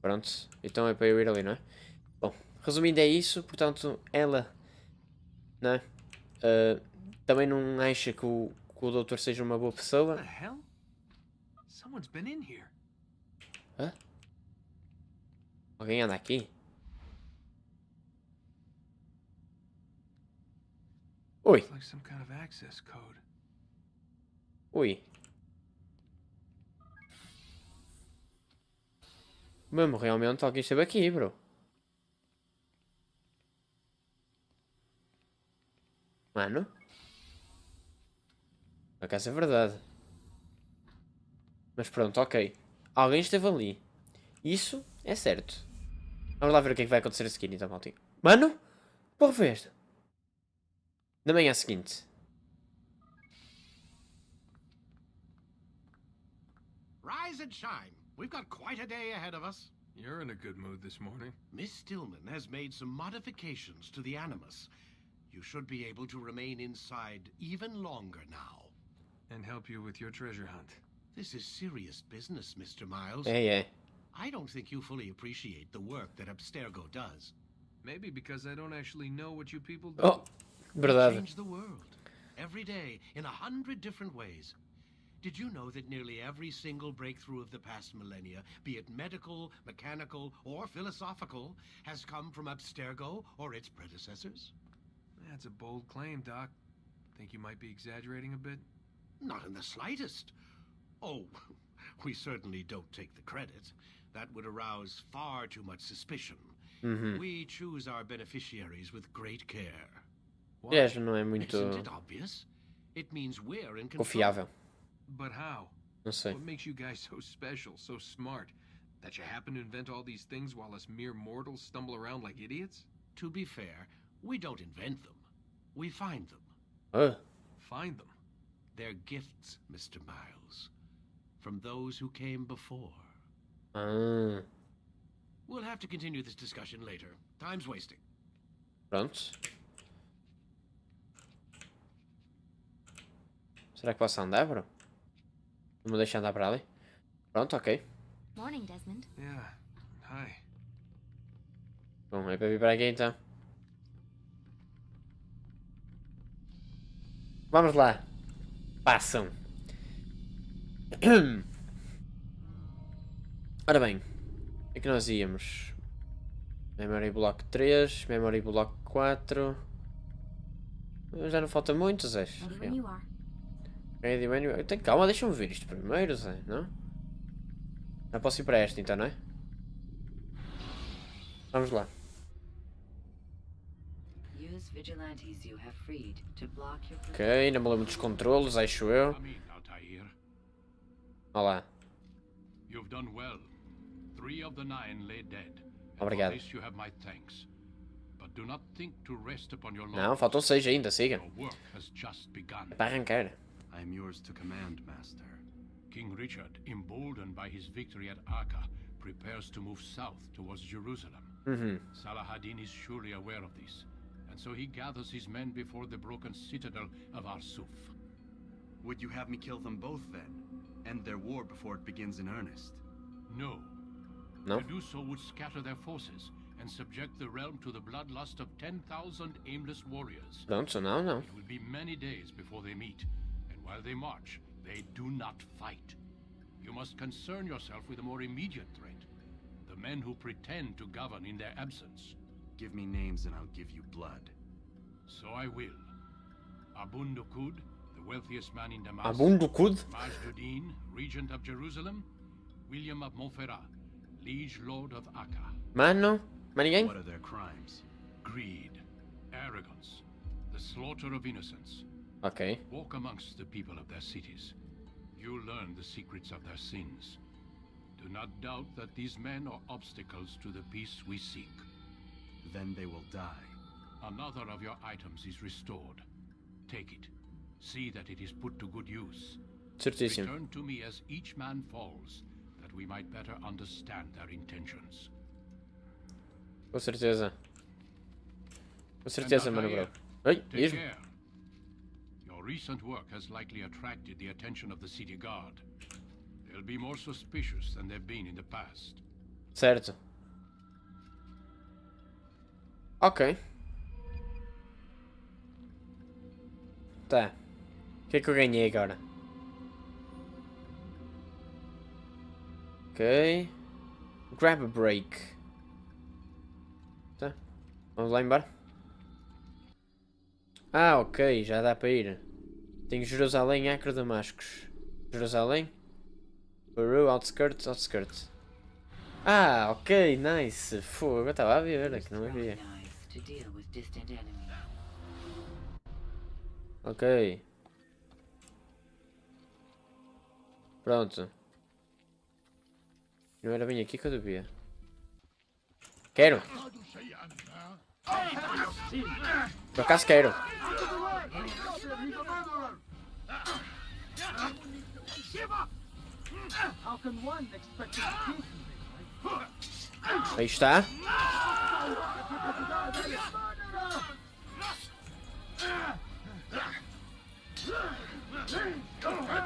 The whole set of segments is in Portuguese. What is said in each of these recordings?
Pronto, então é para eu ir ali, não é? Bom, resumindo é isso, portanto, ela, não é? Também não acha que o doutor seja uma boa pessoa. What the hell? Someone's been in here. Hã? Alguém anda aqui? Ui, Looks like some kind of access code. ui. Mesmo, realmente alguém esteve aqui, bro. Mano. Por acaso é verdade. Mas pronto, ok. Alguém esteve ali. Isso é certo. Vamos lá ver o que é que vai acontecer a seguir, então, maltinho. Mano? Porra, foi esta? Na manhã seguinte. Rise and shine. We've got quite a day ahead of us. You're in a good mood this morning. Miss Stillman has made some modifications to the Animus. You should be able to remain inside even longer now. And help you with your treasure hunt. This is serious business, Mr. Miles. É. I don't think you fully appreciate the work that Abstergo does. Maybe because I don't actually know what you people do. Oh, verdade. Change the world. Every day, in 100 different ways. Did you know that nearly every single breakthrough of the past millennia, be it medical, mechanical, or philosophical, has come from Abstergo or its predecessors? That's a bold claim, Doc. Think you might be exaggerating a bit? Not in the slightest. Oh, we certainly don't take the credit. That would arouse far too much suspicion. We choose our beneficiaries with great care. Aliás, não é muito Isn't it obvious? It means we're in control. confiável. But how? Não sei. What makes you guys so special, so smart? That you happen to invent all these things while us mere mortals stumble around like idiots? To be fair, we don't invent them. We find them. Find them. They're gifts, Mr. Miles, from those who came before. Ah, We'll have to continue this discussion later. Time's wasting. pronto. Será que posso andar, bro? Não me deixa andar para ali? Pronto, ok. Morning, Desmond. Yeah. Hi. Bom, é para vir para aqui então. Vamos lá. Passam. Ora bem. É que nós íamos. Memory Block 3, Memory Block 4. Já não falta muito, Zé. Ready when you are. Ready when you are. Tem calma, deixa-me ver isto primeiro, Zé, não? Já posso ir para esta então, não é? Vamos lá. Use vigilantes you have freed to block your Ok, ainda me lembro dos controles, acho eu. Come in, Altair. Olha lá. You've done well. 3 of the 9 lay dead. And Obrigado. for this you have my thanks. But do not think to rest upon your Não, laurels. faltam 6 ainda, siga. Your work has just begun. É para arrancar. I am yours to command, Master. King Richard, emboldened by his victory at Acre, prepares to move south towards Jerusalem. Salah ad-Din is surely aware of this, and so he gathers his men before the broken citadel of Arsuf. Would you have me kill them both then? End their war before it begins in earnest? No. Não? To do so would scatter their forces and subject the realm to the bloodlust of 10,000 aimless warriors. Pronto, não, não. It will be many days before they meet, and while they march, they do not fight. You must concern yourself with a more immediate threat. The men who pretend to govern in their absence. Give me names and I'll give you blood. So I will. Abun Dukud, the wealthiest man in Damascus. Abun Dukud? Majduddin, regent of Jerusalem. William of Montferrat, liege lord of Acre. Mano? Mais ninguém? What are their crimes? Greed, arrogance, the slaughter of innocents. Ok. Walk amongst the people of their cities. You'll learn the secrets of their sins. Do not doubt that these men are obstacles to the peace we seek. Then they will die. Another of your items is restored. Take it. See that it is put to good use. Certíssimo. Return to me as each man falls, that we might better understand their intentions. Com certeza. Com certeza, And mano, bro. Altair, Oi, take diz-me. care. Your recent work has likely attracted the attention of the city guard. They'll be more suspicious than they've been in the past. Certo. Ok. Tá. O que é que eu ganhei agora? Ok. Grab a break. Tá. Vamos lá embora. Ah, ok. Já dá para ir. Tenho Jerusalém, Acre, Damascus. Jerusalém. Peru, outskirts, outskirts. Ah, ok. Nice. Fogo. Eu estava a ver. É que não havia. To deal with distant enemies. Ok. Pronto. Não era bem aqui que eu devia. Quero. Por acaso quero. Aí está.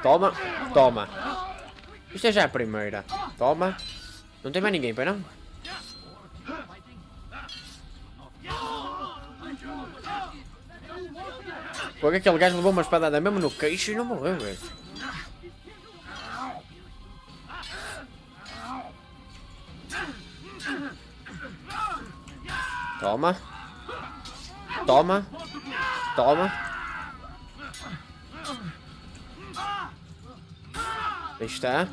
Toma, toma. Isto é já a primeira. Toma. Não tem mais ninguém, pai não? Porque aquele gajo levou uma espadada mesmo no queixo e não morreu, velho. Toma. Toma. Toma. Aí está.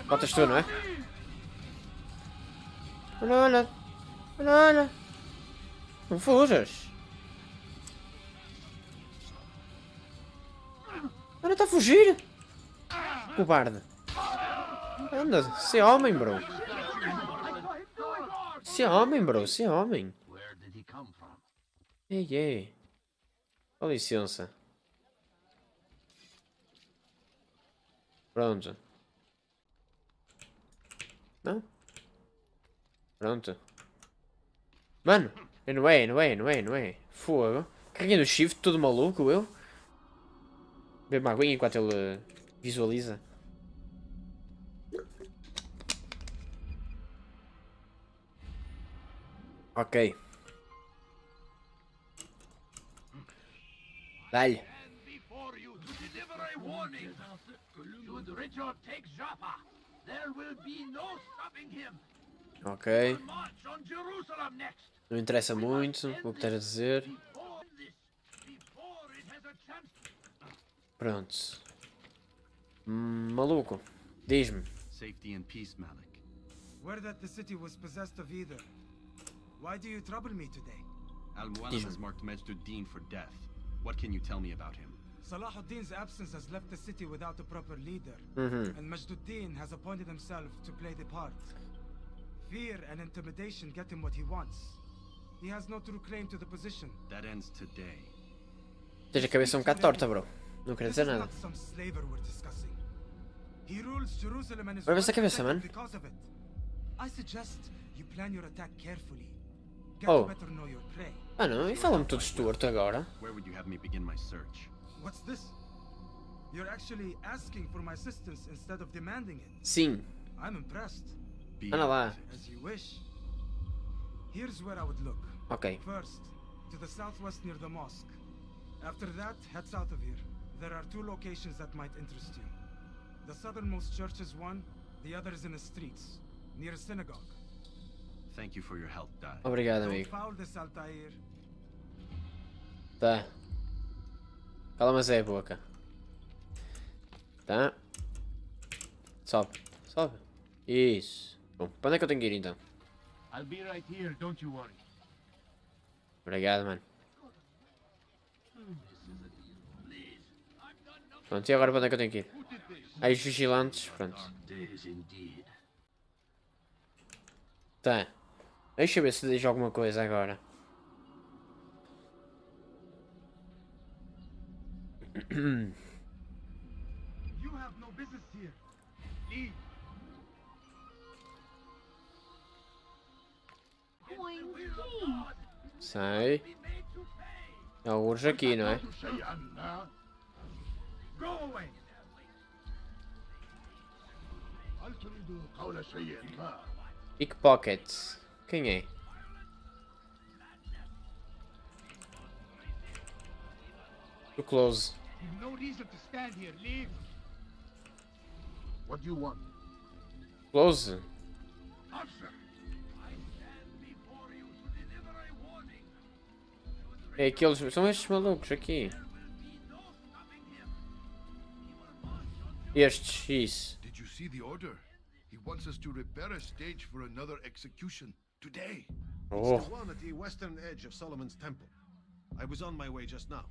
Botas tu, não é? Olha, olha. Olha, olha. Não fujas. Olha, está a fugir. Cobarde. Anda, se é homem, bro. Se é homem, bro. Se é homem. Ei, ei. Com licença. Pronto. Não? Pronto. Mano, não é, não é, não é, não é. Fogo. Carreguei no shift, todo maluco, eu. Bebe uma aguinha enquanto ele visualiza. Ok. Dá-lhe. Ok. Não interessa muito o que estás a dizer. Pronto. Maluco. Diz-me. Safety and peace, Malik. Word that the city was possessed of either. Why do you trouble me today? Al-Mualim has marked Majd-ud-Din for death. What can you tell me about him? Salahuddin's absence has left the city without a proper leader. And Majd-ud-Din has appointed himself to play the part. Fear and intimidation get him what he wants. He has no true claim to the position. That ends today. Tens a cabeça um bocado torta, bro. Não quero This dizer is nada. not some slaver we're discussing. He rules Jerusalem and is Olha essa cabeça, mano. because of it. I suggest you plan your attack carefully. Get Oh. to better know your prey. Ah não, e fala-me todo torto agora. Where would you have me begin my search? What's this? You're actually asking for my assistance instead of demanding it. Sim. I'm impressed. Be Anda lá. As you wish. Here's where I would look. Ok. First, to the southwest near the mosque. After that, head south of here. There are two locations that might interest you. The southernmost church is one, the other is in the streets, near a synagogue. Thank you for your help, Dad. Obrigado, Don't amigo. foul this, Altair. Tá. Cala mas é a boca. Tá. Sobe. Sobe. Isso. Bom, para onde é que eu tenho que ir então? I'll be right here, don't you worry. Obrigado, mano. Pronto, e agora para onde é que eu tenho que ir? Aí os vigilantes, pronto. Tá. Deixa eu ver se diz alguma coisa agora. You have no business here. Leave. Sai. Alguns aqui, não é? Pickpocket. Quem é? Too close. No reason to stand here. Leave. What do you want? Close? Answer. É aqueles. São estes malucos aqui. Estes, isso. Did you see the order? He wants us to repair a stage for another execution today. Oh. It's the one at the western edge of Solomon's temple. I was on my way just now.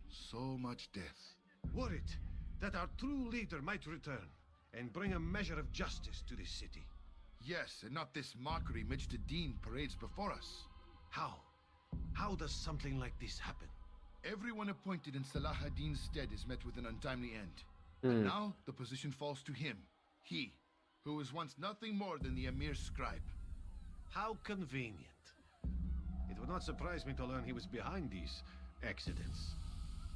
So much death. Worried that our true leader might return and bring a measure of justice to this city. Yes, and not this mockery Midge the Dean parades before us. How? How does something like this happen? Everyone appointed in Salah ad-Din's stead is met with an untimely end. And now the position falls to him. He, who was once nothing more than the Emir's scribe. How convenient. It would not surprise me to learn he was behind these accidents.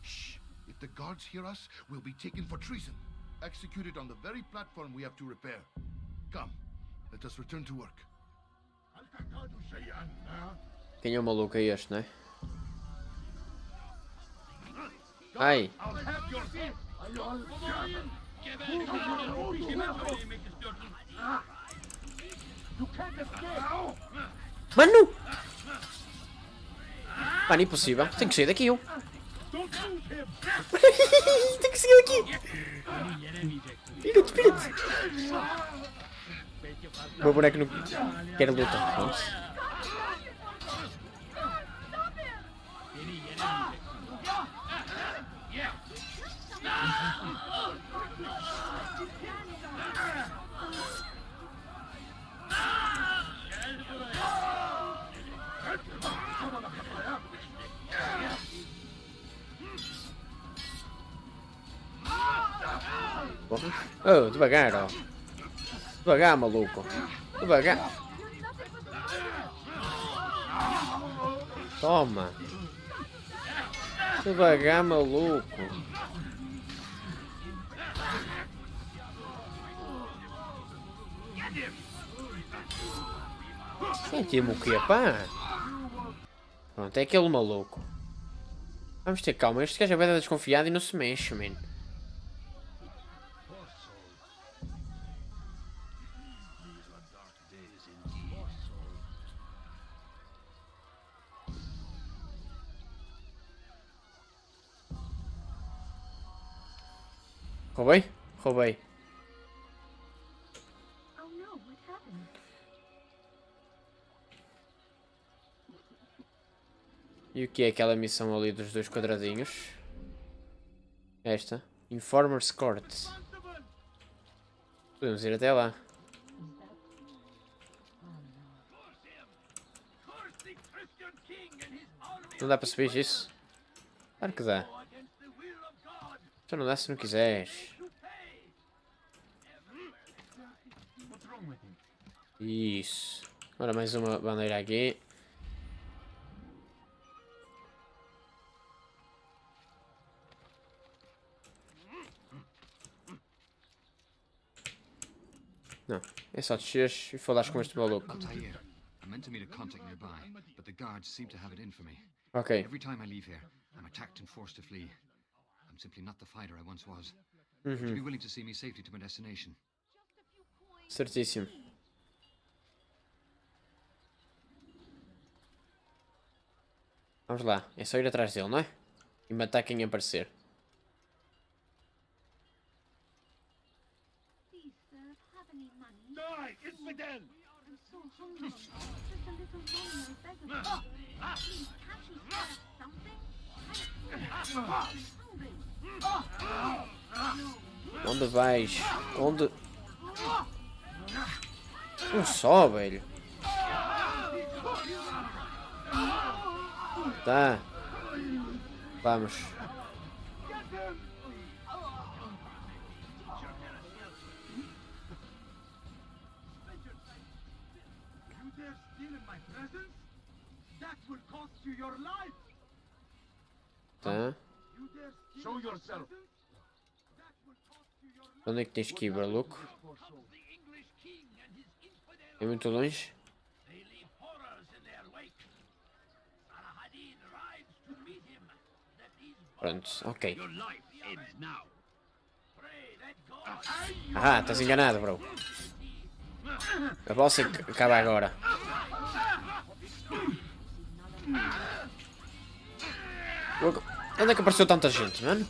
Shh! If the guards hear us, we'll be taken for treason. Executed on the very platform we have to repair. Come, let us return to work. Quem é o maluco é este, né? Ai! Mano! Mano, impossível. Tem que sair daqui, eu. Tem que sair daqui. Pira-te, pira-te. O meu boneco não quer luta. Pronto. Oh, devagar, ó. Devagar, maluco. Devagar. Toma. Devagar, maluco. Senti-me o quê, pá? Pronto, é aquele maluco. Vamos ter calma. Este gajo é bem desconfiado e não se mexe, man. Roubei? Roubei. Oh no, what happened? E o que é aquela missão ali dos dois quadradinhos? Esta. Informer's Court. Podemos ir até lá. Não dá para subir isso? Claro que dá. Só não dá se não quiseres. Isso. Ora, mais uma bandeira aqui. Não, é só desceres e falares com este maluco. I meant to meet a contact nearby, but the guards seem to have it in for me. Ok. Every time I leave here, I'm attacked and forced to flee. I'm simply not the fighter I once was. Would you be willing to see me safely to my destination? Certíssimo. Vamos lá, é só ir atrás dele, não é? E matar quem aparecer. Please, sir, have any money? Die, infidel! I'm so hungry. Just a little money, I beg of you. Please, can't you spare something? I'm hungry. Onde vais? Onde? Um só, velho. Tá. Vamos. You dare steal in my presence? That will cost you your life! Tá. You dare steal Show in my yourself. presence? Onde é que tens que ir, louco? É muito longe? Pronto, ok. Ah, estás enganado, bro. A bossa acaba agora. Onde é que apareceu tanta gente, mano?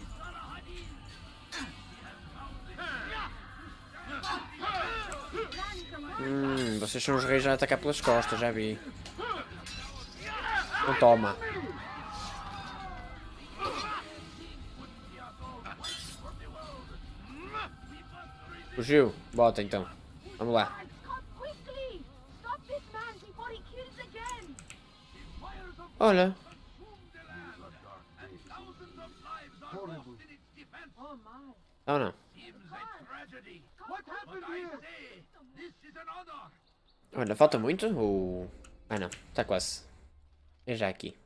Vocês são os reis a atacar pelas costas, já vi. Então toma. Fugiu? Bota então. Vamos lá. Olha. Não, não. Olha, falta muito? Ou... Ah não, está quase. É já aqui.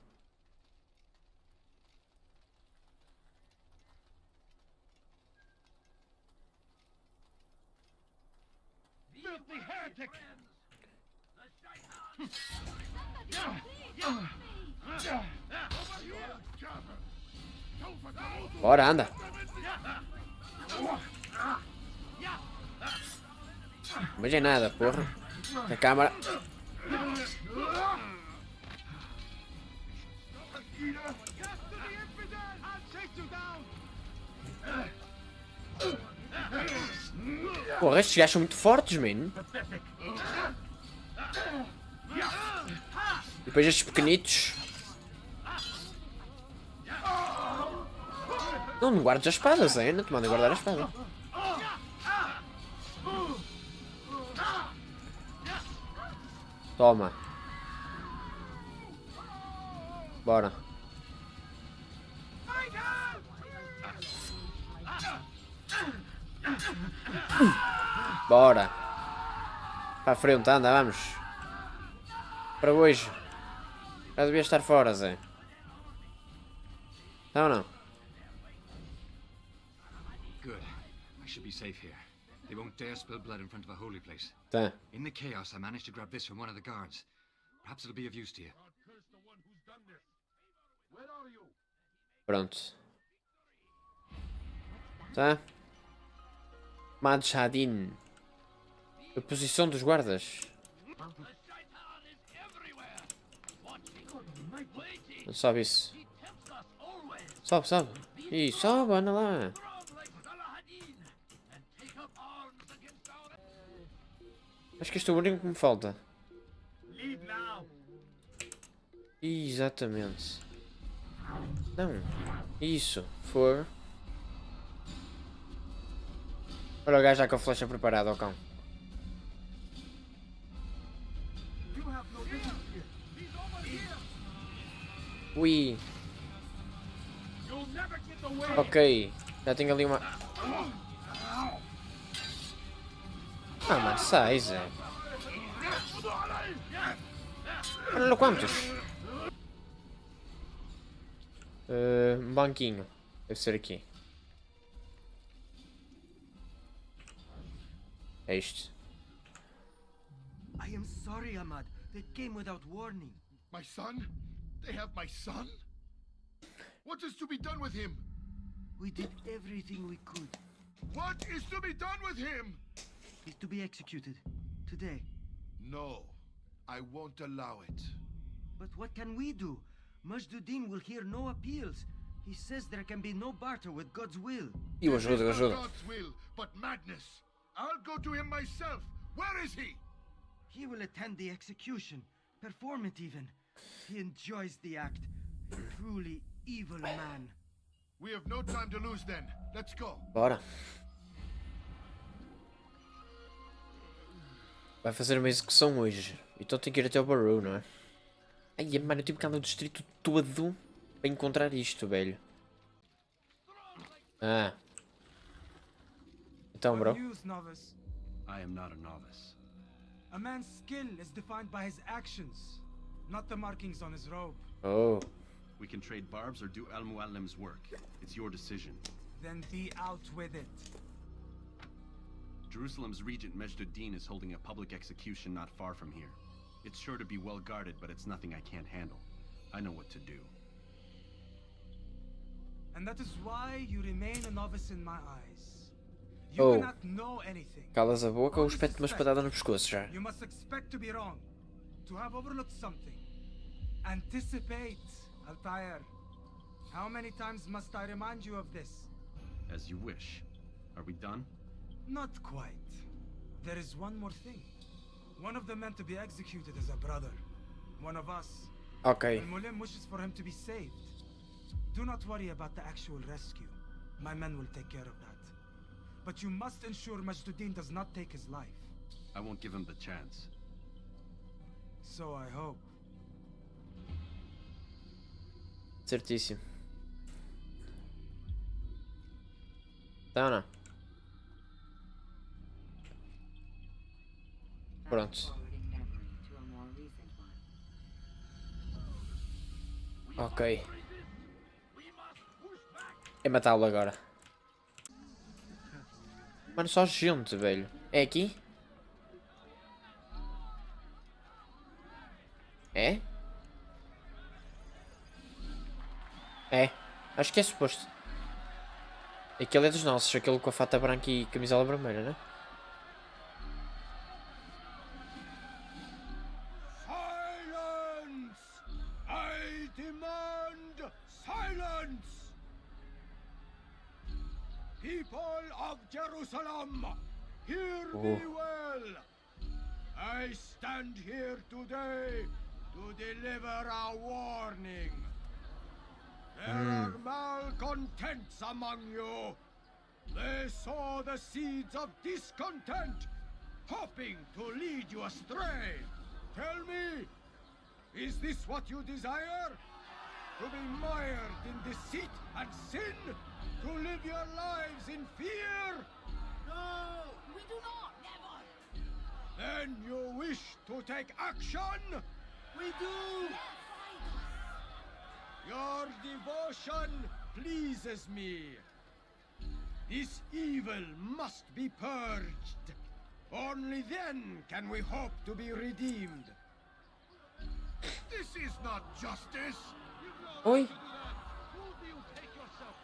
Bora, anda. Não vejo nada, porra. A câmara. Porra, estes gajos são muito fortes, mano. E depois estes pequenitos. Não guardes a espada, Zé. Não te manda guardar a espada. Toma. Bora. Bora. Para a frente, anda, vamos. Para hoje. Já devia estar fora, Zé. Não, não. Good. I should be safe here. They won't dare spill blood in front of a holy place. Tá. In the chaos, I managed to grab this from one of the guards. Perhaps it'll be of use to you. Pronto. Tá. Madshadin. A posição dos guardas. Não sobe isso. Sobe, sobe. Ih, sobe, anda lá. Acho que este é o único que me falta. Exatamente. Não. Isso. For. Olha o gajo já com a flecha preparada, ó cão. Ui. Ok. Já tenho ali uma... Ah, mano, sai, Zé. Olha quantos. Um banquinho. Deve ser aqui. É isto. I am sorry, Ahmad. They came without warning. My son? They have my son? What is to be done with him? We did everything we could. What is to be done with him? He's to be executed. Today. No. I won't allow it. But what can we do? Majduddin will hear no appeals. He says there can be no barter with God's will. Eu ajudo, eu ajudo. God's will, but madness. I'll go to him myself. Where is he? He will attend the execution. Perform it even. He enjoys the act. A truly evil man. We have no time to lose then. Let's go. Bora. Vai fazer uma execução hoje. Então tem que ir até o Barrow, não é? Ai, mano, eu tive que andar o distrito todo para encontrar isto, velho. Ah. Então, bro. I am not a novice. A man's skill is defined by his actions, not the markings on his robe. Oh. We can trade barbs or do Al-Muallim's work. It's your decision. Then be out with it. Jerusalem's regent Majd is holding a public execution not far from here. It's sure to be well guarded, but it's nothing I can't handle. I know what to do. And that is why you remain a novice in my eyes. You cannot know anything. Calas a boca ou espete uma espadada no pescoço já. You must expect to be wrong, to have overlooked something. Anticipate, Altair. How many times must I remind you of this? As you wish. Are we done? Not quite. There is one more thing. One of the men to be executed is a brother. One of us. Ok. And Mualim wishes for him to be saved. Do not worry about the actual rescue. My men will take care of that. But you must ensure Majd does not take his life. I won't give him the chance. So I hope. Certíssimo. Tá ou não? Pronto. Ok. É matá-lo agora. Mano, só gente, velho. É aqui? É? É. Acho que é suposto. Aquele é dos nossos. Aquele com a fata branca e camisola vermelha, né? Silence! I demand silence! People of Jerusalem, hear me well. I stand here today to deliver a warning. There are malcontents among you. They sow the seeds of discontent, hoping to lead you astray. Tell me, is this what you desire? To be mired in deceit and sin? To live your lives in fear? No, we do not. Never. Then you wish to take action? We do. Your devotion pleases me. This evil must be purged. Only then can we hope to be redeemed. This is not justice. Oi.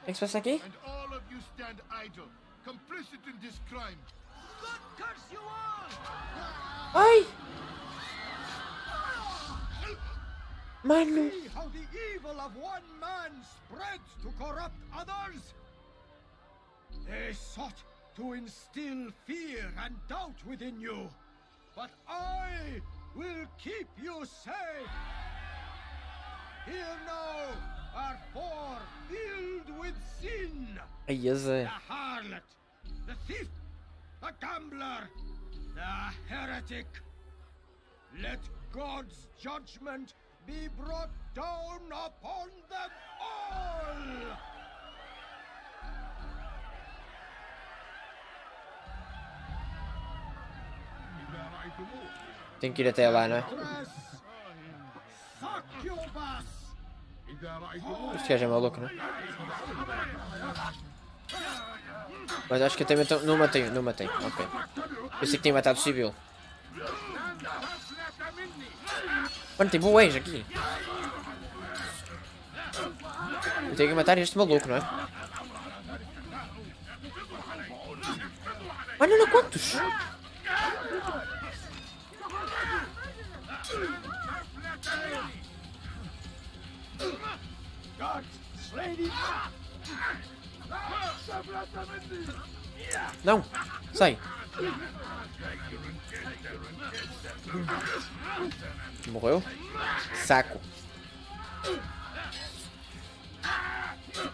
O que se passa aqui? And all of you stand idle, complicit in this crime. God curse you all! Ai! Mano! See how the evil of one man spreads to corrupt others? They sought to instill fear and doubt within you, but I will keep you safe. Here now are four filled with sin. Ai, Zé. The harlot, the thief, the gambler, the heretic. Let God's judgment be brought down upon them all! Tenho que ir até lá, não é? Este gajo é maluco, não é? Mas acho que eu também não matei, não matei. Ok. Pensei que tinha matado o civil. Mano, tem bués aqui. Eu tenho que matar este maluco, não é? Mano, olha quantos! Não! Sai! Morreu? Saco!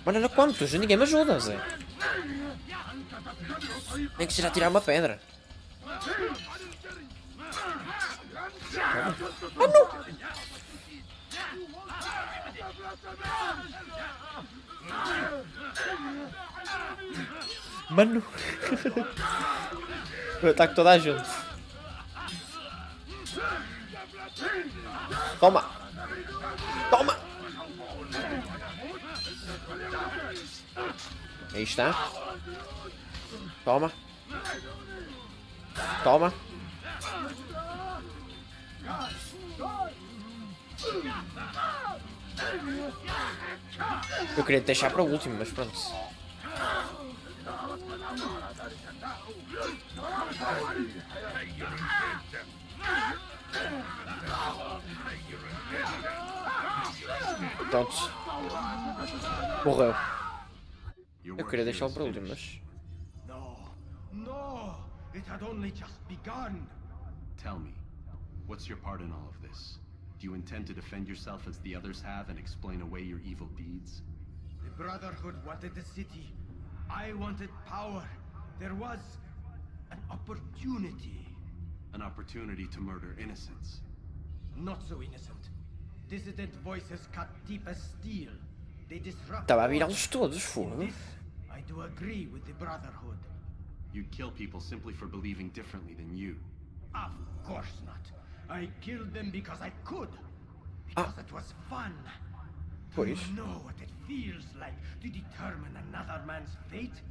Mano, olha quantos! Ninguém me ajuda, Zé! Nem que seja tirar uma pedra! Ah, não! Mano! Eu ataco toda a gente. Toma! Toma! Aí está. Toma. Toma. Eu queria te deixar para o último, mas pronto. Pronto. Morreu. Eu queria deixá-lo para o último, mas... No, it had only just begun. Tell me, what's your part in all of this? Do you intend to defend yourself as the others have and explain away your evil deeds? The Brotherhood wanted the city. I wanted power. There was an opportunity. An opportunity to murder innocents. Not so innocent. Dissident voices cut deep as steel. They disrupt. Estava a virá-los todos, fogo. I do agree with the Brotherhood. You'd kill people simply for believing differently than you. Of course not. I killed them because I could. Because it was fun. Do you know what it feels like to determine another man's fate?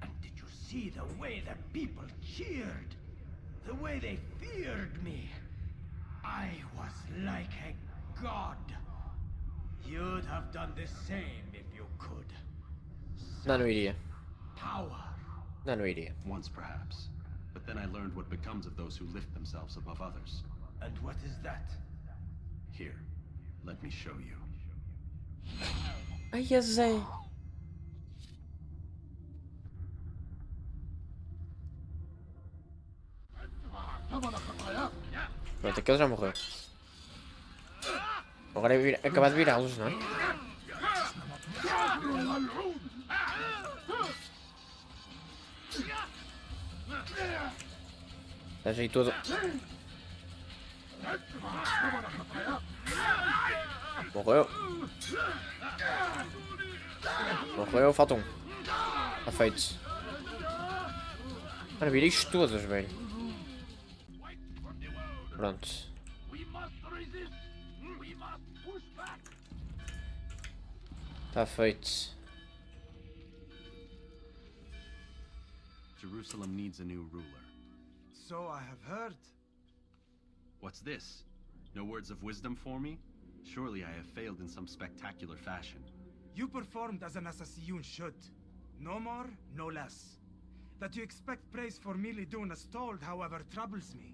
And did you see the way the people cheered? The way they feared me? I was like a god. You'd have done the same if you could. Não iria. Power. Não iria. Once perhaps. But then I learned what becomes of those who lift themselves above others. And what is that? Here, let me show you. Ai, Zé. Pronto, aquele já morreu. Agora é acabar de virá-los, não é? Estás aí todo. Morreu. Morreu, falta um. Está feito. Mano, virei isto todos, velho. Pronto. Está feito. Jerusalem needs a new ruler. So I have heard. What's this? No words of wisdom for me? Surely I have failed in some spectacular fashion. You performed as an assassin should. No more, no less. That you expect praise for merely doing as told, however, troubles me.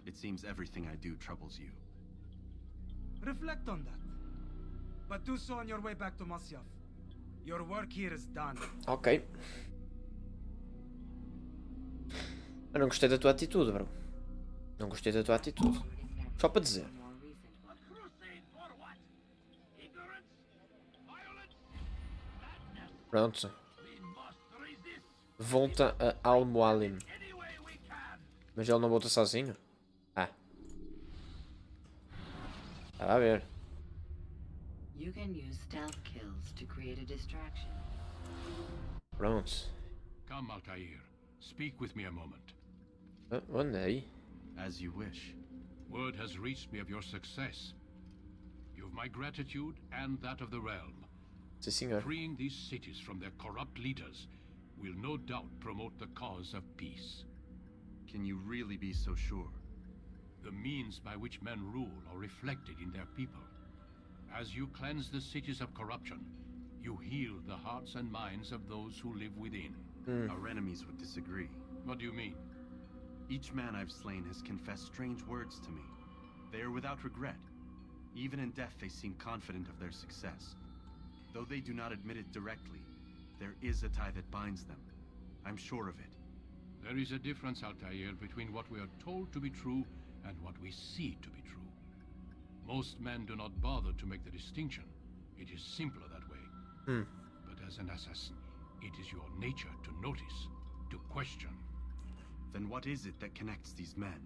It seems everything I do troubles you. Reflect on that. But do so on your way back to Masyaf. Your work here is done. Ok. Eu não gostei da tua atitude, bro. Não gostei da tua atitude. Só para dizer. Pronto. Volta a Mualim. Mas ele não volta sozinho? Ah. Estava a ver. You can use stealth kills to create a distraction. Pronto. Come, Altair. Speak with me a moment. Onde aí? As you wish. Word has reached me of your success. You have my gratitude and that of the realm. Sim, senhor. Freeing these cities from their corrupt leaders will no doubt promote the cause of peace. Can you really be so sure? The means by which men rule are reflected in their people. As you cleanse the cities of corruption, you heal the hearts and minds of those who live within. Our enemies would disagree. What do you mean? Each man I've slain has confessed strange words to me. They are without regret. Even in death they seem confident of their success. Though they do not admit it directly, there is a tie that binds them. I'm sure of it. There is a difference, Altair, between what we are told to be true and what we see to be true. Most men do not bother to make the distinction. It is simpler that way. But as an assassin, it is your nature to notice, to question. Then what is it that connects these men?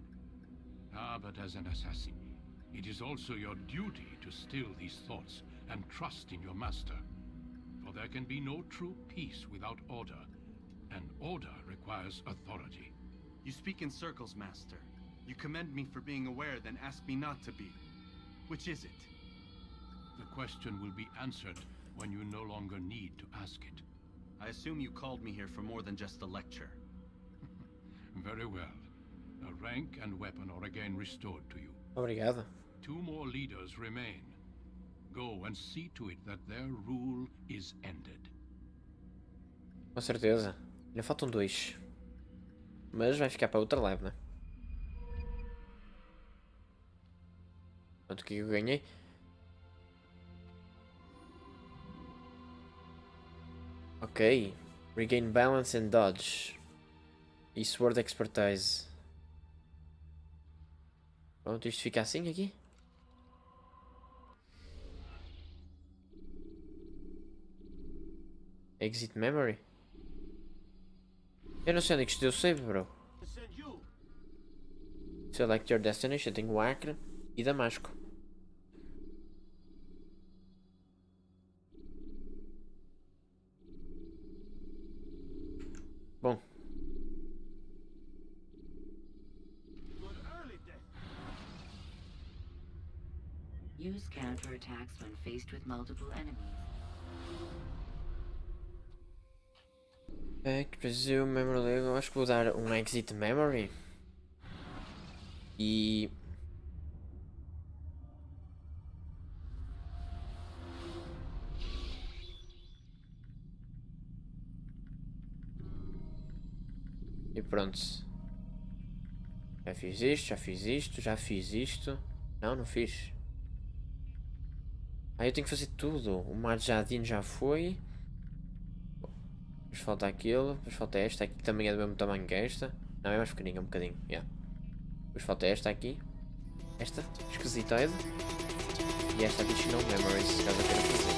Ah, but as an assassin, it is also your duty to still these thoughts and trust in your master. For there can be no true peace without order, and order requires authority. You speak in circles, Master. You commend me for being aware, then ask me not to be. Which is it? The question will be answered when you no longer need to ask it. I assume you called me here for more than just a lecture. Very well. A rank and weapon are again restored to you. Obrigado. 2 more leaders remain. Go and see to it that their rule is ended. Com certeza. Ainda faltam 2. Mas vai ficar para outra live, né? Quanto que eu ganhei? Ok. Regain balance and dodge. E sword expertise. Pronto, isto fica assim aqui? Exit memory? Eu não sei onde é que isto deu save, bro. Select your destination. Tenho o Acre e Damasco. Bom. Use counterattacks when faced with multiple enemies. Back, Brazil, memory. Eu acho que vou dar um exit memory. E... E pronto. Já fiz isto, já fiz isto, já fiz isto. Não, não fiz. Ah, eu tenho que fazer tudo. O Mar Jardim já foi. Depois falta aquilo. Depois falta esta aqui que também é do mesmo tamanho que esta. Não, é mais pequenininha, um bocadinho. Yeah. Depois falta esta aqui. Esta, esquisitoide. E esta Additional Memories, caso eu queira fazer.